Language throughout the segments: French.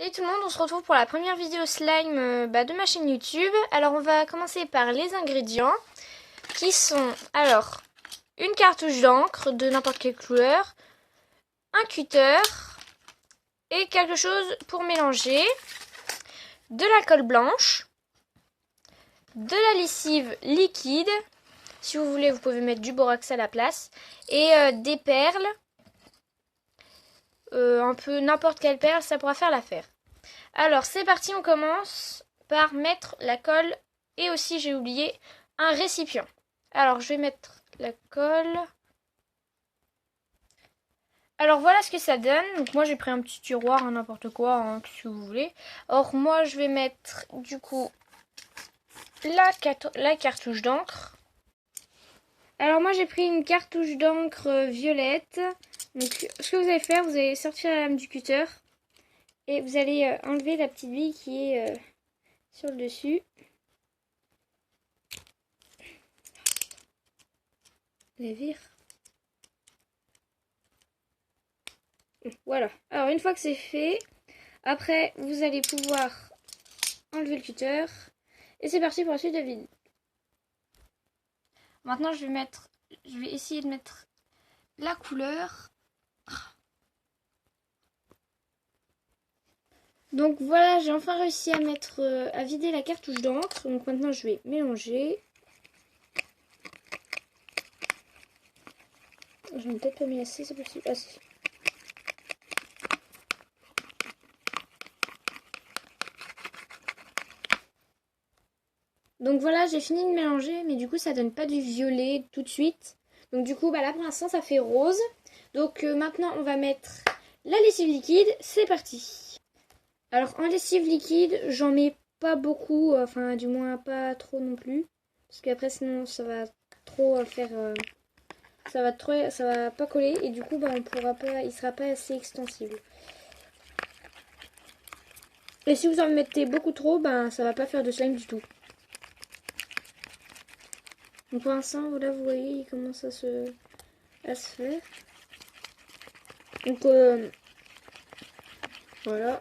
Salut tout le monde, on se retrouve pour la première vidéo slime de ma chaîne YouTube. Alors on va commencer par les ingrédients qui sont une cartouche d'encre de n'importe quelle couleur, un cutter et quelque chose pour mélanger, de la colle blanche, de la lessive liquide, si vous voulez vous pouvez mettre du borax à la place, et des perles, un peu n'importe quelle perle, ça pourra faire l'affaire. Alors c'est parti, on commence par mettre la colle et aussi j'ai oublié un récipient. Alors je vais mettre la colle. Alors voilà ce que ça donne. Donc moi j'ai pris un petit tiroir, n'importe quoi, si vous voulez. Or moi je vais mettre du coup la cartouche d'encre. Alors moi j'ai pris une cartouche d'encre violette. Donc ce que vous allez faire, vous allez sortir la lame du cutter. Et vous allez enlever la petite bille qui est sur le dessus. La vire. Voilà. Alors une fois que c'est fait, après vous allez pouvoir enlever le cutter. Et c'est parti pour la suite de la vidéo. Maintenant je vais essayer de mettre la couleur. Donc voilà, j'ai enfin réussi à vider la cartouche d'encre. Donc maintenant je vais mélanger. Je vais peut-être pas mis assez, c'est possible. Ah si. Donc voilà, j'ai fini de mélanger, mais du coup ça donne pas du violet tout de suite. Donc du coup là pour l'instant ça fait rose. Donc maintenant on va mettre la lessive liquide, c'est parti. Alors en lessive liquide, j'en mets pas beaucoup, enfin du moins pas trop non plus. Parce qu'après sinon ça va trop ça va pas coller et du coup on pourra pas, il sera pas assez extensible. Et si vous en mettez beaucoup trop, ça va pas faire de slime du tout. Donc pour l'instant, là vous voyez, il commence à se faire. Donc voilà,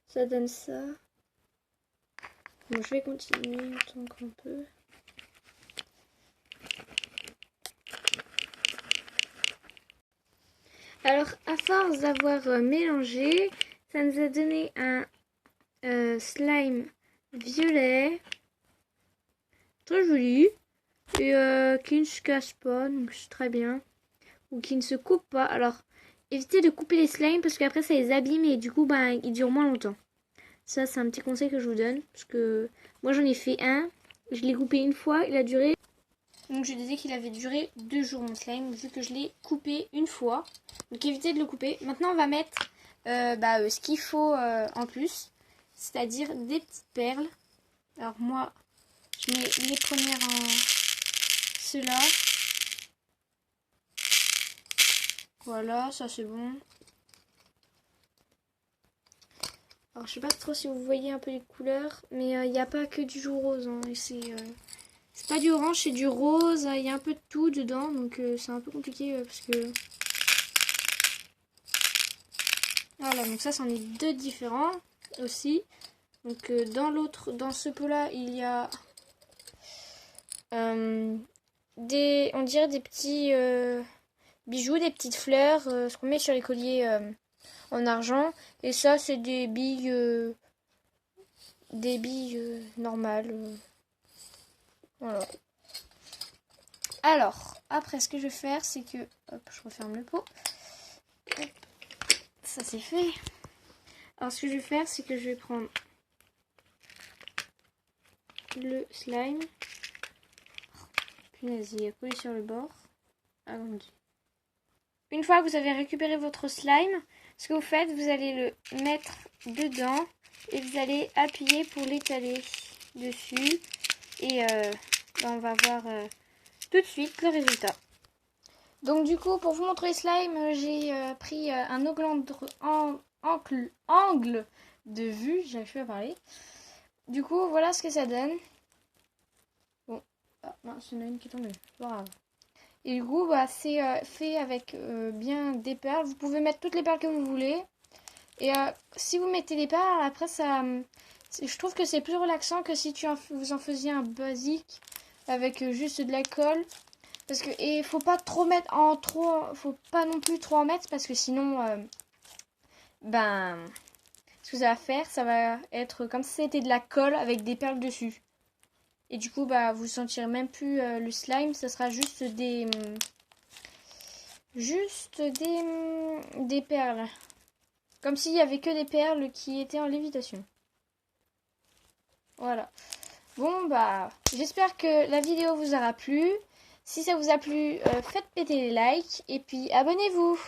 ça donne ça. Bon, je vais continuer autant qu'on peut. Alors à force d'avoir mélangé, ça nous a donné un slime violet, très joli, et qui ne se casse pas, donc c'est très bien. Ou qui ne se coupe pas. Alors évitez de couper les slimes parce qu'après ça les abîme et du coup ils durent moins longtemps. Ça c'est un petit conseil que je vous donne parce que moi j'en ai fait un, je l'ai coupé une fois, il a duré. Donc je disais qu'il avait duré 2 jours mon slime vu que je l'ai coupé une fois. Donc évitez de le couper. Maintenant on va mettre ce qu'il faut en plus, c'est-à-dire des petites perles. Alors moi je mets les premières en ceux-là. Voilà, ça c'est bon. Alors je sais pas trop si vous voyez un peu les couleurs, mais il n'y a pas que du rose. Hein. C'est pas du orange, c'est du rose. Il y a un peu de tout dedans, donc c'est un peu compliqué parce que... Voilà, donc ça c'en est deux différents aussi. Donc dans ce pot-là, il y a on dirait des petits bijoux, des petites fleurs, ce qu'on met sur les colliers en argent. Et ça, c'est des billes normales. Voilà. Alors, après, ce que je vais faire, c'est que... Hop, je referme le pot. Hop, ça, c'est fait. Alors, ce que je vais faire, c'est que je vais prendre le slime. Punaise, il a collé sur le bord. Ah, mon Dieu. Une fois que vous avez récupéré votre slime, ce que vous faites, vous allez le mettre dedans et vous allez appuyer pour l'étaler dessus. Et on va voir tout de suite le résultat. Donc du coup, pour vous montrer le slime, j'ai pris un angle de vue, j'arrive plus à parler. Du coup, voilà ce que ça donne. Bon, ah mince, il y en a une qui est tombée, c'est pas grave. Et du coup, c'est fait avec bien des perles. Vous pouvez mettre toutes les perles que vous voulez. Et si vous mettez des perles, après ça... je trouve que c'est plus relaxant que si vous en faisiez un basique avec juste de la colle. Parce que, et faut pas trop mettre en trop... Faut pas non plus trop en mettre parce que sinon... ce que ça va faire, ça va être comme si c'était de la colle avec des perles dessus. Et du coup, vous sentirez même plus le slime, ça sera juste des perles. Comme s'il y avait que des perles qui étaient en lévitation. Voilà. Bon, j'espère que la vidéo vous aura plu. Si ça vous a plu, faites péter les likes et puis abonnez-vous.